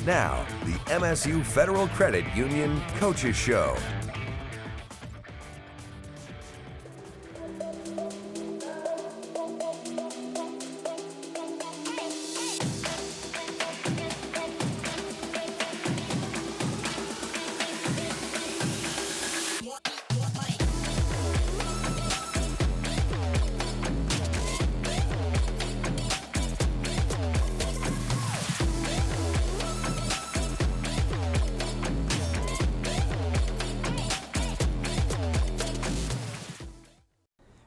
Now, the MSU Federal Credit Union Coaches Show.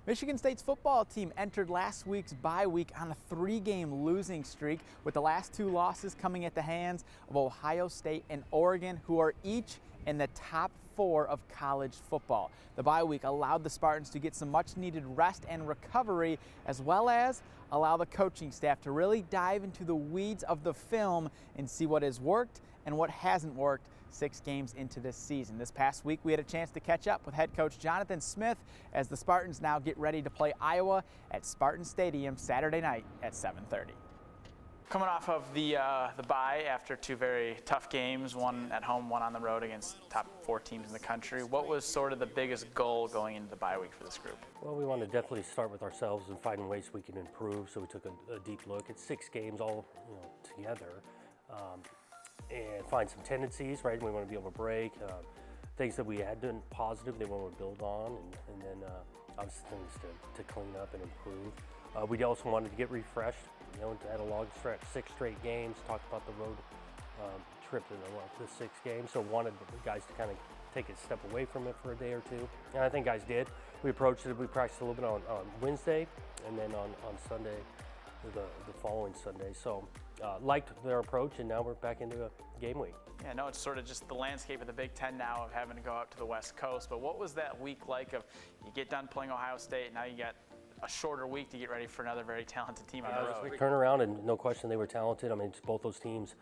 Michigan State's football team entered last week's bye week on a 3-game losing streak, with the last 2 losses coming at the hands of Ohio State and Oregon, who are each in the top 4 of college football. The bye week allowed the Spartans to get some much-needed rest and recovery, as well as allow the coaching staff to really dive into the weeds of the film and see what has worked and what hasn't worked 6 games into this season. This past week, we had a chance to catch up with head coach Jonathan Smith as the Spartans now get ready to play Iowa at Spartan Stadium Saturday night at 7:30. Coming off of the bye after 2 very tough games, one at home, one on the road against top 4 teams in the country, what was sort of the biggest goal going into the bye week for this group? Well, we want to definitely start with ourselves and finding ways we can improve. So we took a deep look at 6 games all together. And find some tendencies, right? We want to be able to break things that we had done positive, they want to build on, and then obviously things to clean up and improve. We also wanted to get refreshed, had a long stretch, 6 straight games, talked about the road trip in the 6 games, so wanted the guys to kind of take a step away from it for a day or 2, and I think guys did. We approached it, we practiced a little bit on Wednesday, and then on Sunday, the following Sunday. So liked their approach, and now we're back into a game week. Yeah, no, it's sort of just the landscape of the Big Ten now of having to go out to the West Coast. But what was that week like of you get done playing Ohio State, now you got a shorter week to get ready for another very talented team on the road? Quick turnaround, and no question they were talented. I mean, both those teams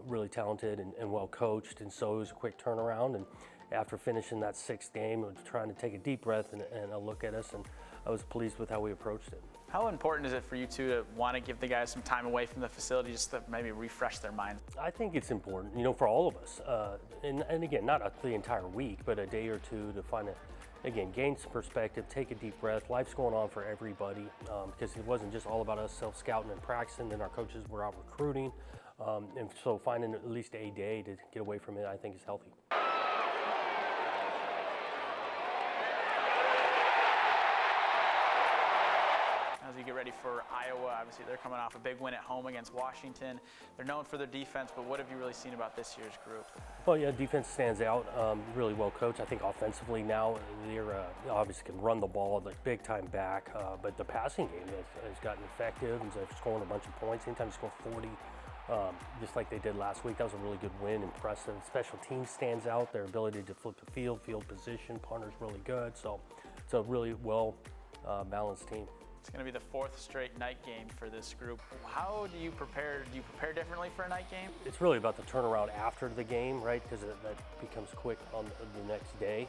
really talented and well coached, and so it was a quick turnaround. And after finishing that 6th game, I was trying to take a deep breath and a look at us, and I was pleased with how we approached it. How important is it for you two to want to give the guys some time away from the facility just to maybe refresh their minds? I think it's important, for all of us. And again, not the entire week, but a day or 2 to find gain some perspective, take a deep breath. Life's going on for everybody, because it wasn't just all about us self-scouting and practicing, and our coaches were out recruiting. And so finding at least a day to get away from it, I think is healthy. As you get ready for Iowa, obviously they're coming off a big win at home against Washington. They're known for their defense, but what have you really seen about this year's group? Well, yeah, defense stands out, really well coached. I think offensively now, they're obviously can run the ball, they're big time back, but the passing game has gotten effective, and they're scoring a bunch of points. Anytime they score 40, just like they did last week, that was a really good win, impressive. Special teams stands out, their ability to flip the field position, punter's really good, so it's a really well balanced team. It's going to be the 4th straight night game for this group. How do you prepare? Do you prepare differently for a night game? It's really about the turnaround after the game, right? Because that becomes quick on the next day.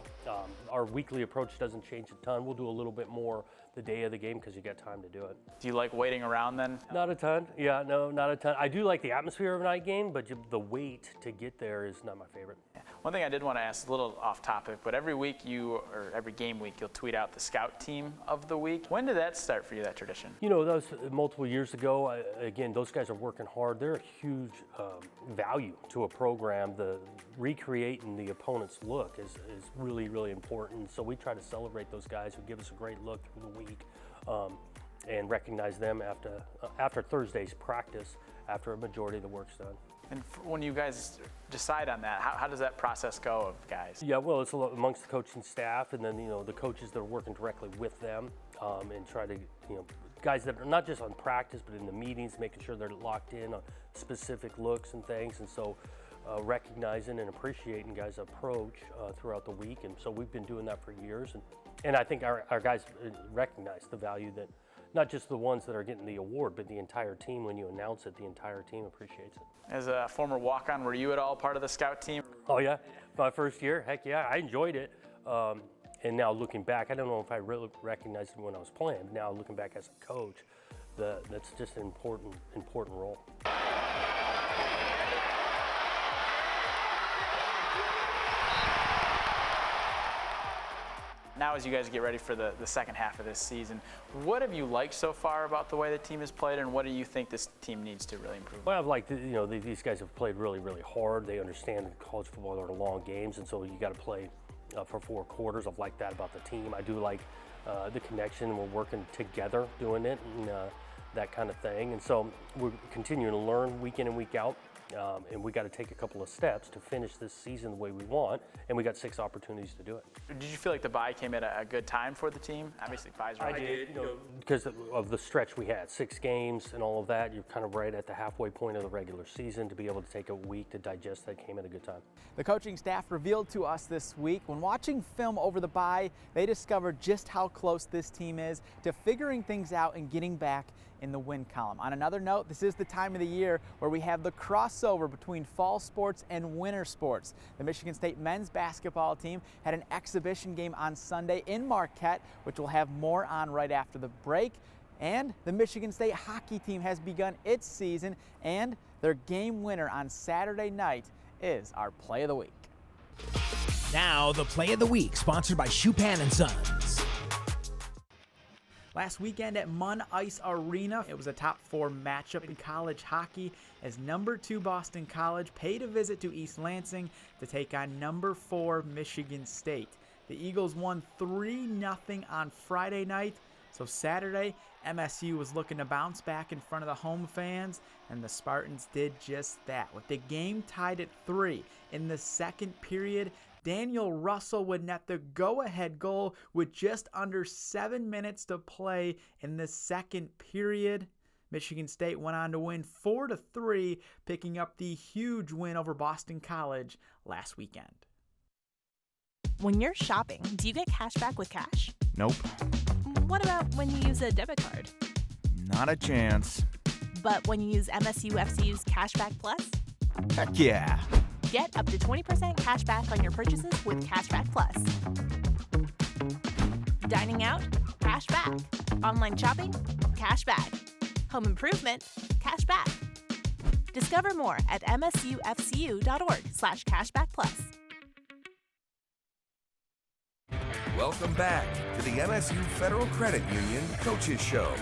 Our weekly approach doesn't change a ton. We'll do a little bit more the day of the game because you got time to do it. Do you like waiting around then? Not a ton. Yeah, no, not a ton. I do like the atmosphere of a night game, but the wait to get there is not my favorite. Yeah. One thing I did want to ask, a little off topic, but every week or every game week, you'll tweet out the scout team of the week. When did that start for you, that tradition? That was multiple years ago. Again, those guys are working hard. They're a huge value to a program. The recreating the opponent's look is really, really important. So we try to celebrate those guys who give us a great look through the week and recognize them after Thursday's practice, after a majority of the work's done. And when you guys decide on that, how does that process go of guys? Yeah, well, it's amongst the coaching staff, and then the coaches that are working directly with them, and try to guys that are not just on practice but in the meetings, making sure they're locked in on specific looks and things, and so recognizing and appreciating guys' approach throughout the week, and so we've been doing that for years, and I think our guys recognize the value that. Not just the ones that are getting the award, but the entire team. When you announce it, the entire team appreciates it. As a former walk-on, were you at all part of the scout team? Oh yeah, my first year, heck yeah, I enjoyed it. And now looking back, I don't know if I really recognized it when I was playing, but now looking back as a coach, that's just an important role. now as you guys get ready for the second half of this season, what have you liked so far about the way the team has played, and what do you think this team needs to really improve? Well, I've liked, these guys have played really, really hard. They understand that college football are long games, and so you got to play for 4 quarters. I've liked that about the team. I do like the connection. We're working together doing it, and that kind of thing. And so we're continuing to learn week in and week out. And we got to take a couple of steps to finish this season the way we want, and we got 6 opportunities to do it. Did you feel like the bye came at a good time for the team? Obviously, bye's right. I did, because of the stretch we had, 6 games and all of that. You're kind of right at the halfway point of the regular season. To be able to take a week to digest that came at a good time. The coaching staff revealed to us this week, when watching film over the bye, they discovered just how close this team is to figuring things out and getting back in the win column. On another note, this is the time of the year where we have the crossover between fall sports and winter sports. The Michigan State men's basketball team had an exhibition game on Sunday in Marquette, which we'll have more on right after the break. And the Michigan State hockey team has begun its season, and their game winner on Saturday night is our play of the week. Now, the play of the week, sponsored by Chupan & Sons. Last weekend at Munn Ice Arena, it was a top 4 matchup in college hockey as number 2 Boston College paid a visit to East Lansing to take on number 4 Michigan State. The Eagles won 3-0 on Friday night, so Saturday, MSU was looking to bounce back in front of the home fans, and the Spartans did just that. With the game tied at 3 in the second period, Daniel Russell would net the go-ahead goal with just under 7 minutes to play in the second period. Michigan State went on to win 4-3, picking up the huge win over Boston College last weekend. When you're shopping, do you get cash back with cash? Nope. What about when you use a debit card? Not a chance. But when you use MSU FCU's Cashback Plus? Heck yeah. Get up to 20% cash back on your purchases with Cashback Plus. Dining out? Cash back. Online shopping? Cash back. Home improvement? Cash back. Discover more at msufcu.org/cashbackplus. Welcome back to the MSU Federal Credit Union Coaches Show.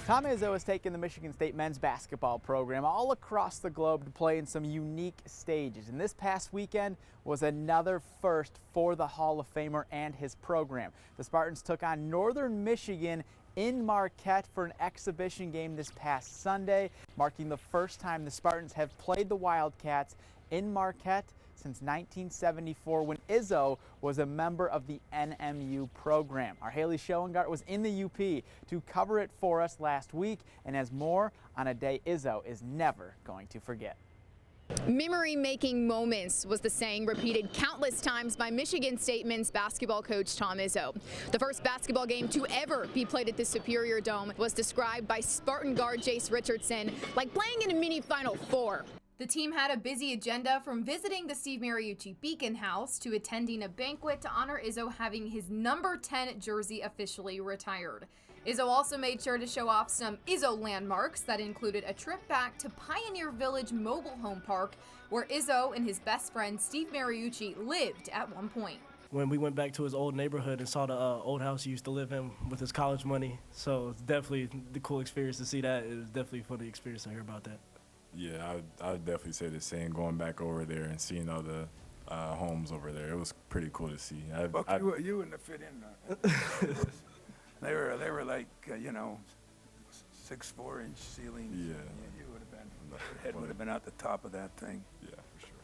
Tom Izzo has taken the Michigan State men's basketball program all across the globe to play in some unique stages. And this past weekend was another first for the Hall of Famer and his program. The Spartans took on Northern Michigan in Marquette for an exhibition game this past Sunday, marking the first time the Spartans have played the Wildcats in Marquette since 1974, when Izzo was a member of the NMU program. Our Haley Schoengart was in the UP to cover it for us last week and has more on a day Izzo is never going to forget. Memory-making moments was the saying repeated countless times by Michigan State men's basketball coach Tom Izzo. The first basketball game to ever be played at the Superior Dome was described by Spartan guard Jace Richardson like playing in a mini Final Four. The team had a busy agenda, from visiting the Steve Mariucci Beacon House to attending a banquet to honor Izzo having his number 10 jersey officially retired. Izzo also made sure to show off some Izzo landmarks that included a trip back to Pioneer Village Mobile Home Park, where Izzo and his best friend Steve Mariucci lived at one point. When we went back to his old neighborhood and saw the old house he used to live in with his college money, so it's definitely the cool experience to see that. It was definitely a funny experience to hear about that. Yeah, I would definitely say the same, going back over there and seeing all the homes over there. It was pretty cool to see. You wouldn't have fit in. They were like, 6'4" ceilings. Yeah. You would have been, your head would have been out the top of that thing. Yeah, for sure.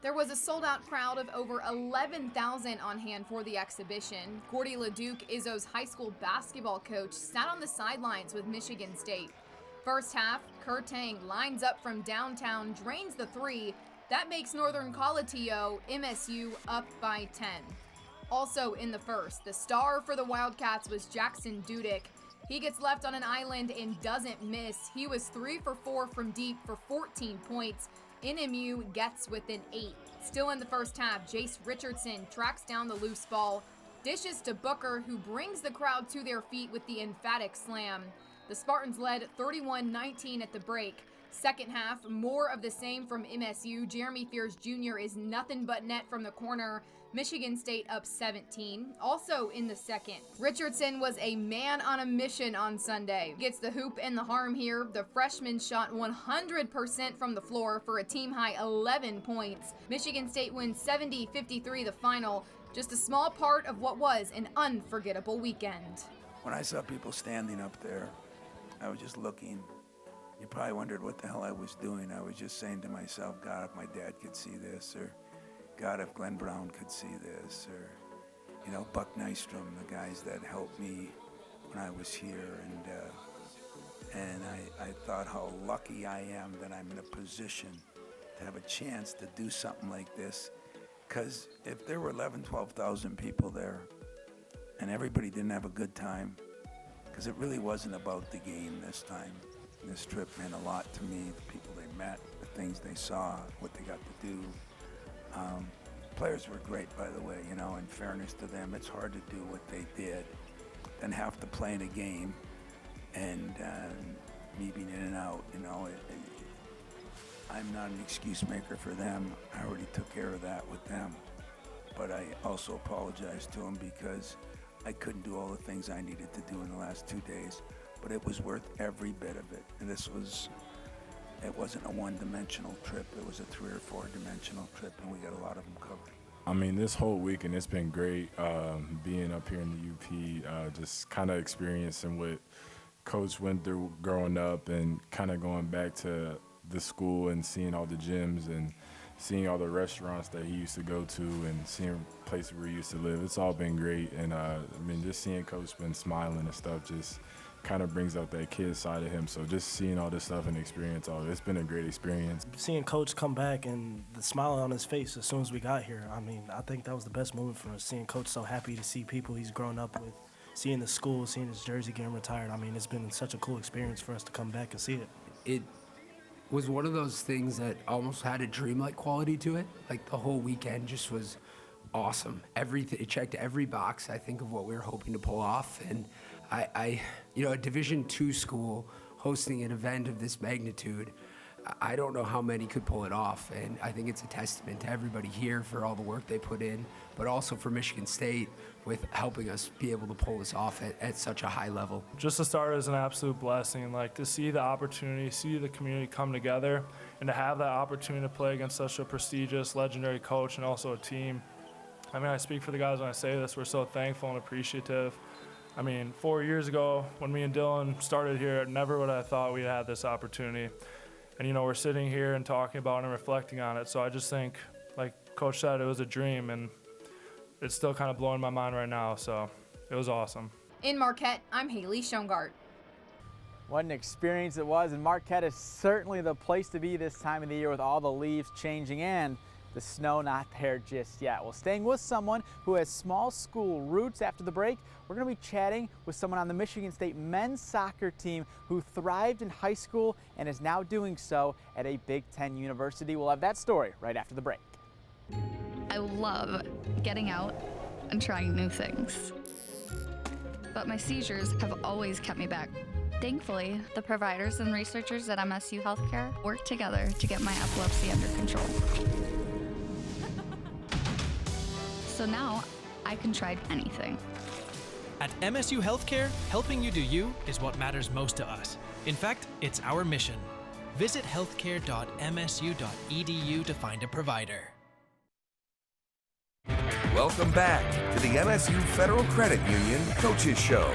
There was a sold-out crowd of over 11,000 on hand for the exhibition. Gordy LeDuc, Izzo's high school basketball coach, sat on the sidelines with Michigan State. First half, Kurtang lines up from downtown, drains the three. That makes Northern Colatio, MSU, up by 10. Also in the first, the star for the Wildcats was Jackson Dudek. He gets left on an island and doesn't miss. He was 3 for 4 from deep for 14 points. NMU gets within 8. Still in the first half, Jace Richardson tracks down the loose ball, dishes to Booker, who brings the crowd to their feet with the emphatic slam. The Spartans led 31-19 at the break. Second half, more of the same from MSU. Jeremy Fears Jr. is nothing but net from the corner. Michigan State up 17. Also in the second, Richardson was a man on a mission on Sunday. Gets the hoop and the harm here. The freshman shot 100% from the floor for a team-high 11 points. Michigan State wins 70-53 the final. Just a small part of what was an unforgettable weekend. When I saw people standing up there, I was just looking. You probably wondered what the hell I was doing. I was just saying to myself, God, if my dad could see this, or God, if Glenn Brown could see this, or, you know, Buck Nystrom, the guys that helped me when I was here. And I thought how lucky I am that I'm in a position to have a chance to do something like this. Because if there were 11, 12,000 people there and everybody didn't have a good time, because it really wasn't about the game this time. This trip meant a lot to me, the people they met, the things they saw, what they got to do. Players were great, by the way, you know, in fairness to them. It's hard to do what they did, then have to play in a game and me being in and out, you know. I'm not an excuse maker for them. I already took care of that with them. But I also apologize to them because I couldn't do all the things I needed to do in the last 2 days. But it was worth every bit of it. And it wasn't a one-dimensional trip. It was a 3 or 4-dimensional trip, and we got a lot of them covered. I mean, this whole weekend, it's been great being up here in the UP, just kind of experiencing what Coach went through growing up and kind of going back to the school and seeing all the gyms and seeing all the restaurants that he used to go to and seeing places where he used to live. It's all been great. And, I mean, just seeing Coach been smiling and stuff just kind of brings out that kid side of him. So just seeing all this stuff and experience all it's been a great experience. Seeing Coach come back and the smile on his face as soon as we got here, I mean, I think that was the best moment for us, seeing Coach so happy to see people he's grown up with, seeing the school, seeing his jersey getting retired. I mean, it's been such a cool experience for us to come back and see it. It was one of those things that almost had a dreamlike quality to it. Like, the whole weekend just was awesome. Everything, it checked every box, I think, of what we were hoping to pull off. And I you know, a Division II school hosting an event of this magnitude, I don't know how many could pull it off. And I think it's a testament to everybody here for all the work they put in, but also for Michigan State with helping us be able to pull this off at such a high level. Just to start is an absolute blessing. Like, to see the opportunity, see the community come together, and to have that opportunity to play against such a prestigious, legendary coach and also a team. I mean, I speak for the guys when I say this. We're so thankful and appreciative. I mean, 4 years ago, when me and Dylan started here, never would I have thought we'd had this opportunity. And, you know, we're sitting here and talking about it and reflecting on it. So I just think, like Coach said, it was a dream, and it's still kind of blowing my mind right now. So it was awesome. In Marquette, I'm Haley Schoengart. What an experience it was, and Marquette is certainly the place to be this time of the year with all the leaves changing and the snow not there just yet. Well, staying with someone who has small school roots after the break, we're going to be chatting with someone on the Michigan State men's soccer team who thrived in high school and is now doing so at a Big Ten university. We'll have that story right after the break. I love getting out and trying new things, but my seizures have always kept me back. Thankfully, the providers and researchers at MSU Healthcare work together to get my epilepsy under control. So now I can try anything. At MSU Healthcare, helping you do you is what matters most to us. In fact, it's our mission. Visit healthcare.msu.edu to find a provider. Welcome back to the MSU Federal Credit Union Coaches Show.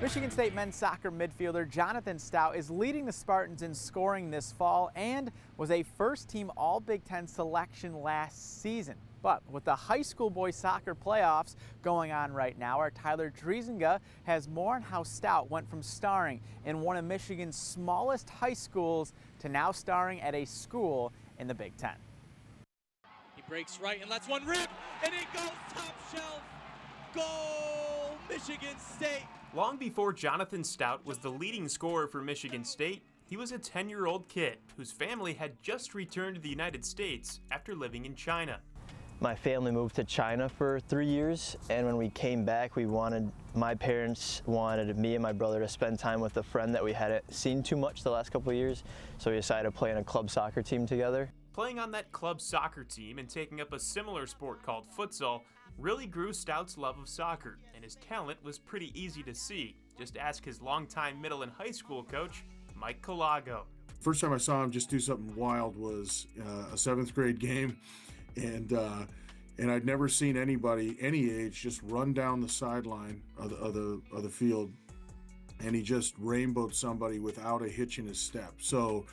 Michigan State men's soccer midfielder Jonathan Stout is leading the Spartans in scoring this fall and was a first-team All-Big Ten selection last season. But with the high school boys soccer playoffs going on right now, our Tyler Driesinga has more on how Stout went from starring in one of Michigan's smallest high schools to now starring at a school in the Big Ten. He breaks right and lets one rip, and it goes top shelf. Goal, Michigan State. Long before Jonathan Stout was the leading scorer for Michigan State, he was a 10-year-old kid whose family had just returned to the United States after living in China. My family moved to China for 3 years, and when we came back, my parents wanted me and my brother to spend time with a friend that we hadn't seen too much the last couple of years, so we decided to play in a club soccer team together. Playing on that club soccer team and taking up a similar sport called futsal really grew Stout's love of soccer, and his talent was pretty easy to see. Just ask his longtime middle and high school coach, Mike Colago. First time I saw him just do something wild was a 7th grade game, and I'd never seen anybody any age just run down the sideline of the field, and he just rainbowed somebody without a hitch in his step. So.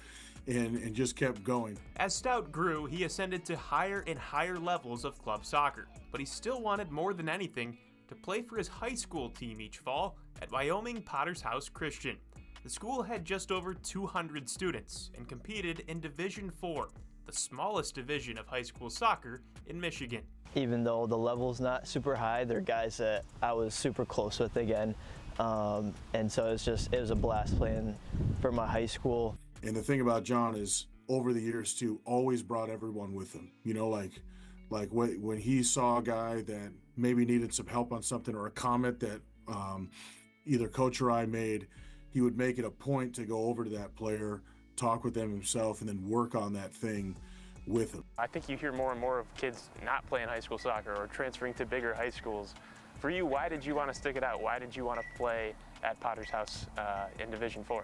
And just kept going. As Stout grew, he ascended to higher and higher levels of club soccer, but he still wanted more than anything to play for his high school team each fall at Wyoming Potter's House Christian. The school had just over 200 students and competed in Division IV, the smallest division of high school soccer in Michigan. Even though the level's not super high, they're guys that I was super close with again. And so it was a blast playing for my high school. And the thing about John is, over the years too, always brought everyone with him. You know, like when he saw a guy that maybe needed some help on something, or a comment that either coach or I made, he would make it a point to go over to that player, talk with them himself, and then work on that thing with him. I think you hear more and more of kids not playing high school soccer or transferring to bigger high schools. For you, why did you want to stick it out? Why did you want to play at Potter's House in Division IV?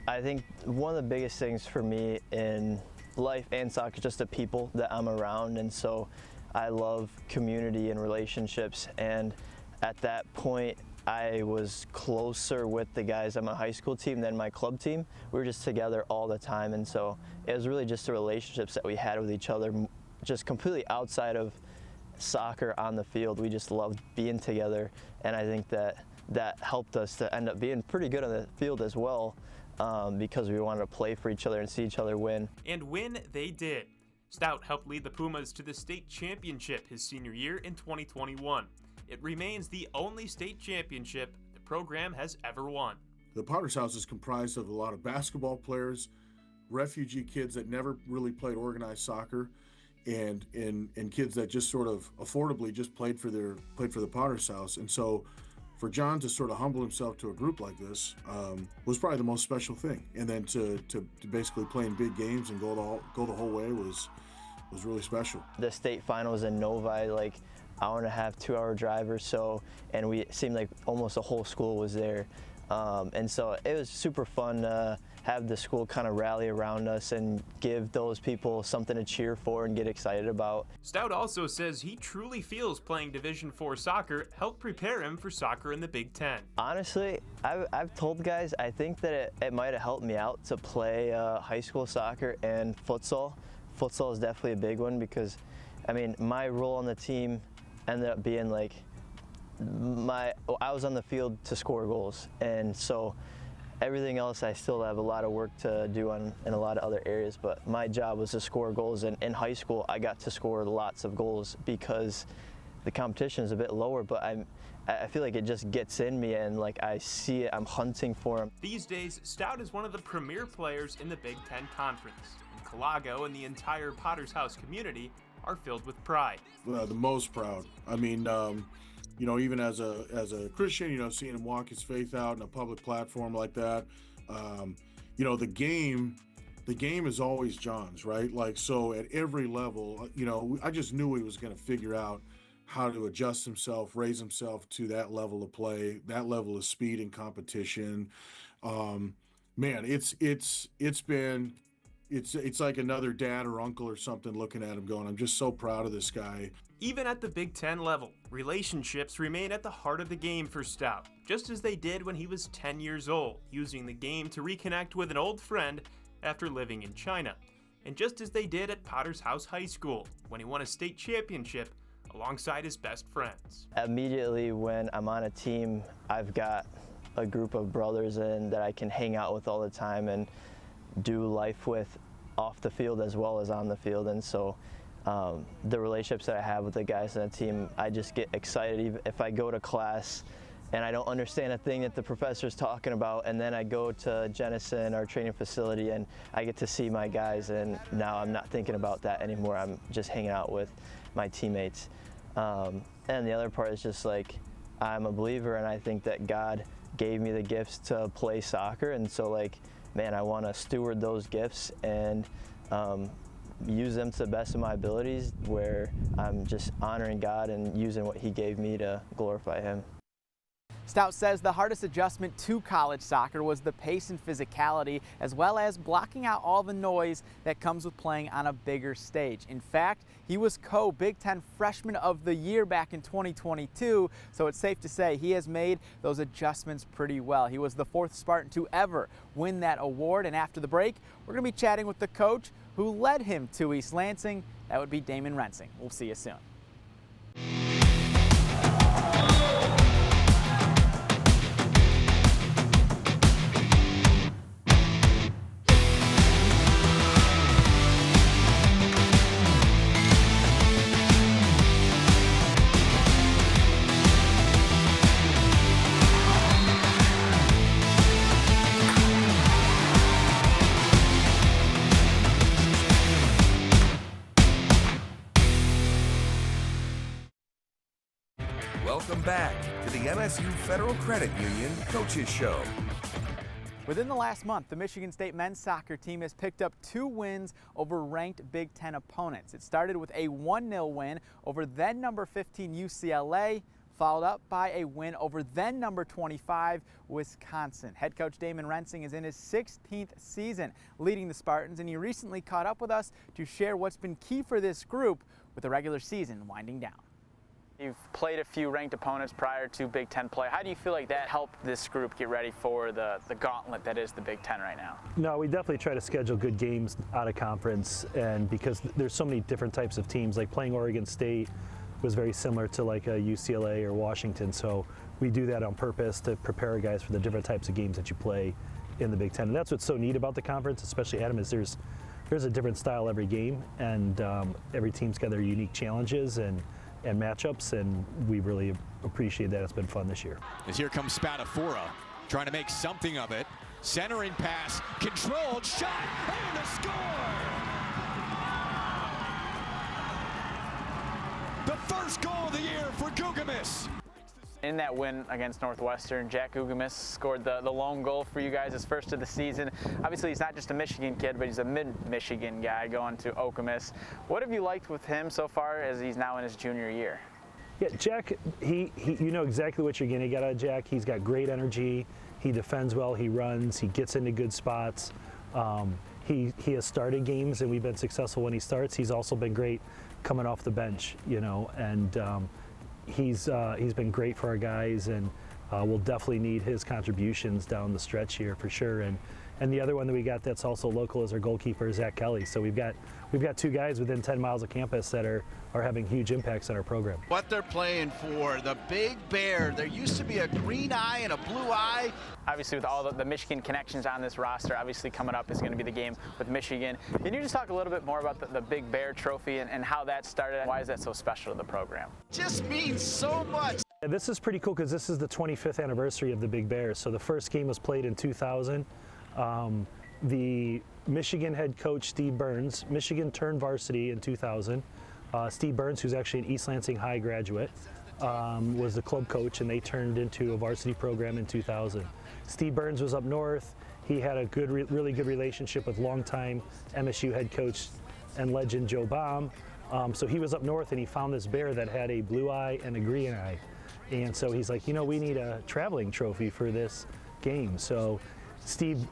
I think one of the biggest things for me in life and soccer is just the people that I'm around, and so I love community and relationships, and at that point I was closer with the guys on my high school team than my club team. We were just together all the time, and so it was really just the relationships that we had with each other, just completely outside of soccer on the field. We just loved being together, and I think that helped us to end up being pretty good on the field as well. Because we wanted to play for each other and see each other win. And win they did. Stout helped lead the Pumas to the state championship his senior year in 2021. It remains the only state championship the program has ever won. The Potter's House is comprised of a lot of basketball players, refugee kids that never really played organized soccer, and kids that just sort of affordably just played for the Potter's House. And so for John to sort of humble himself to a group like this was probably the most special thing. And then to basically play in big games and go the whole way was really special. The state finals in Novi, like hour and a half, 2-hour drive or so, and it seemed like almost the whole school was there. And so it was super fun to have the school kind of rally around us and give those people something to cheer for and get excited about. Stout also says he truly feels playing Division IV soccer helped prepare him for soccer in the Big Ten. Honestly, I've told guys I think that it might have helped me out to play high school soccer and futsal. Futsal is definitely a big one because, I mean, my role on the team ended up being like I was on the field to score goals, and so everything else I still have a lot of work to do in a lot of other areas, but my job was to score goals, and in high school I got to score lots of goals because the competition is a bit lower, but I feel like it just gets in me, and like I see it, I'm hunting for them. These days, Stout is one of the premier players in the Big Ten Conference, and Colago and the entire Potter's House community are filled with pride. The most proud. I mean, you know, even as a Christian, you know, seeing him walk his faith out in a public platform like that, you know, the game is always John's, right? Like, so at every level, you know, I just knew he was going to figure out how to adjust himself, raise himself to that level of play, that level of speed and competition. Man, it's like another dad or uncle or something looking at him going, I'm just so proud of this guy. Even at the Big Ten level, relationships remain at the heart of the game for Stout, just as they did when he was 10 years old, using the game to reconnect with an old friend after living in China. And just as they did at Potter's House High School, when he won a state championship alongside his best friends. Immediately when I'm on a team, I've got a group of brothers that I can hang out with all the time and do life with off the field as well as on the field. And so the relationships that I have with the guys on the team, I just get excited. Even if I go to class and I don't understand a thing that the professor's talking about, and then I go to Jenison, our training facility, and I get to see my guys, and now I'm not thinking about that anymore. I'm just hanging out with my teammates. And the other part is just like, I'm a believer, and I think that God gave me the gifts to play soccer, and so like, man, I want to steward those gifts and use them to the best of my abilities, where I'm just honoring God and using what He gave me to glorify Him. Stout says the hardest adjustment to college soccer was the pace and physicality, as well as blocking out all the noise that comes with playing on a bigger stage. In fact, he was co-Big Ten Freshman of the Year back in 2022, so it's safe to say he has made those adjustments pretty well. He was the 4th Spartan to ever win that award, and after the break, we're going to be chatting with the coach who led him to East Lansing. That would be Damon Rensing. We'll see you soon. Welcome back to the MSU Federal Credit Union Coaches Show. Within the last month, the Michigan State men's soccer team has picked up 2 wins over ranked Big Ten opponents. It started with a 1-0 win over then number 15 UCLA, followed up by a win over then number 25 Wisconsin. Head coach Damon Rensing is in his 16th season leading the Spartans, and he recently caught up with us to share what's been key for this group with the regular season winding down. You've played a few ranked opponents prior to Big Ten play. How do you feel like that helped this group get ready for the gauntlet that is the Big Ten right now? No, we definitely try to schedule good games out of conference, and because there's so many different types of teams, like playing Oregon State was very similar to like a UCLA or Washington, so we do that on purpose to prepare our guys for the different types of games that you play in the Big Ten. And that's what's so neat about the conference, especially Adam, is there's a different style every game, and every team's got their unique challenges and matchups, and we really appreciate that. It's been fun this year. As here comes Spadafora, trying to make something of it. Centering pass, controlled shot, and a score! The first goal of the year for Gugamis. In that win against Northwestern, Jack Gugamis scored the lone goal for you guys, his first of the season. Obviously, he's not just a Michigan kid, but he's a mid-Michigan guy going to Okemos. What have you liked with him so far as he's now in his junior year? Yeah, Jack, he you know exactly what you're going to get out of Jack. He's got great energy. He defends well. He runs. He gets into good spots. He has started games, and we've been successful when he starts. He's also been great coming off the bench, you know, and he's been great for our guys, and we'll definitely need his contributions down the stretch here for sure. And the other one that we got that's also local is our goalkeeper, Zach Kelly. So we've got 2 guys within 10 miles of campus that are having huge impacts on our program. What they're playing for, the Big Bear. There used to be a green eye and a blue eye. Obviously, with all the Michigan connections on this roster, obviously coming up is going to be the game with Michigan. Can you just talk a little bit more about the Big Bear Trophy and how that started, and why is that so special to the program? Just means so much. Yeah, this is pretty cool because this is the 25th anniversary of the Big Bear. So the first game was played in 2000. The Michigan head coach, Steve Burns, Michigan turned varsity in 2000. Steve Burns, who's actually an East Lansing High graduate, was the club coach, and they turned into a varsity program in 2000. Steve Burns was up north. He had a really good relationship with longtime MSU head coach and legend Joe Baum. So he was up north, and he found this bear that had a blue eye and a green eye. And so he's like, you know, we need a traveling trophy for this game. So Steve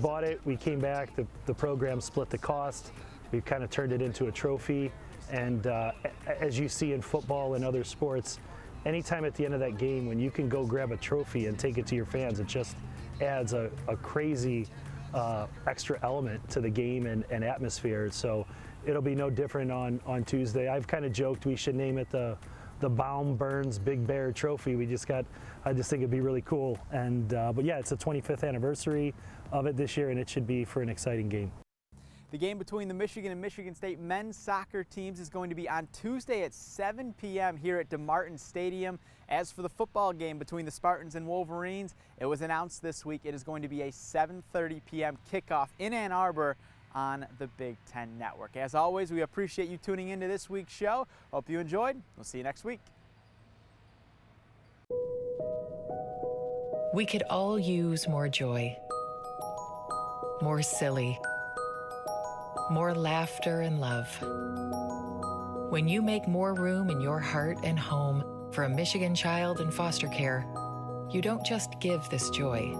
bought it. We came back. The program split the cost. We've kind of turned it into a trophy. And as you see in football and other sports, anytime at the end of that game when you can go grab a trophy and take it to your fans, it just adds a crazy extra element to the game and atmosphere. So it'll be no different on Tuesday. I've kind of joked we should name it the Baum Burns Big Bear Trophy. I just think it'd be really cool. And but yeah, it's the 25th anniversary of it this year, and it should be for an exciting game. The game between the Michigan and Michigan State men's soccer teams is going to be on Tuesday at 7 p.m. here at DeMartin Stadium. As for the football game between the Spartans and Wolverines, it was announced this week it is going to be a 7:30 p.m. kickoff in Ann Arbor on the Big Ten Network. As always, we appreciate you tuning into this week's show. Hope you enjoyed. We'll see you next week. We could all use more joy, more silly, more laughter and love. When you make more room in your heart and home for a Michigan child in foster care, you don't just give this joy,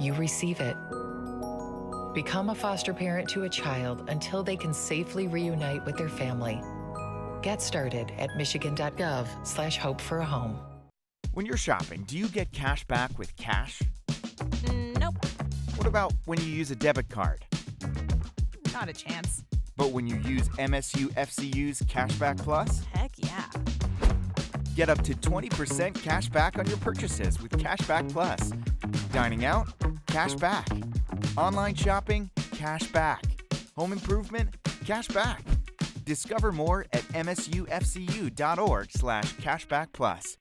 you receive it. Become a foster parent to a child until they can safely reunite with their family. Get started at michigan.gov/hope for a home. When you're shopping, do you get cash back with cash? Nope. What about when you use a debit card? Not a chance. But when you use MSU FCU's Cashback Plus? Heck yeah. Get up to 20% cash back on your purchases with Cashback Plus. Dining out? Cash back. Online shopping? Cash back. Home improvement? Cash back. Discover more at msufcu.org/cashbackplus.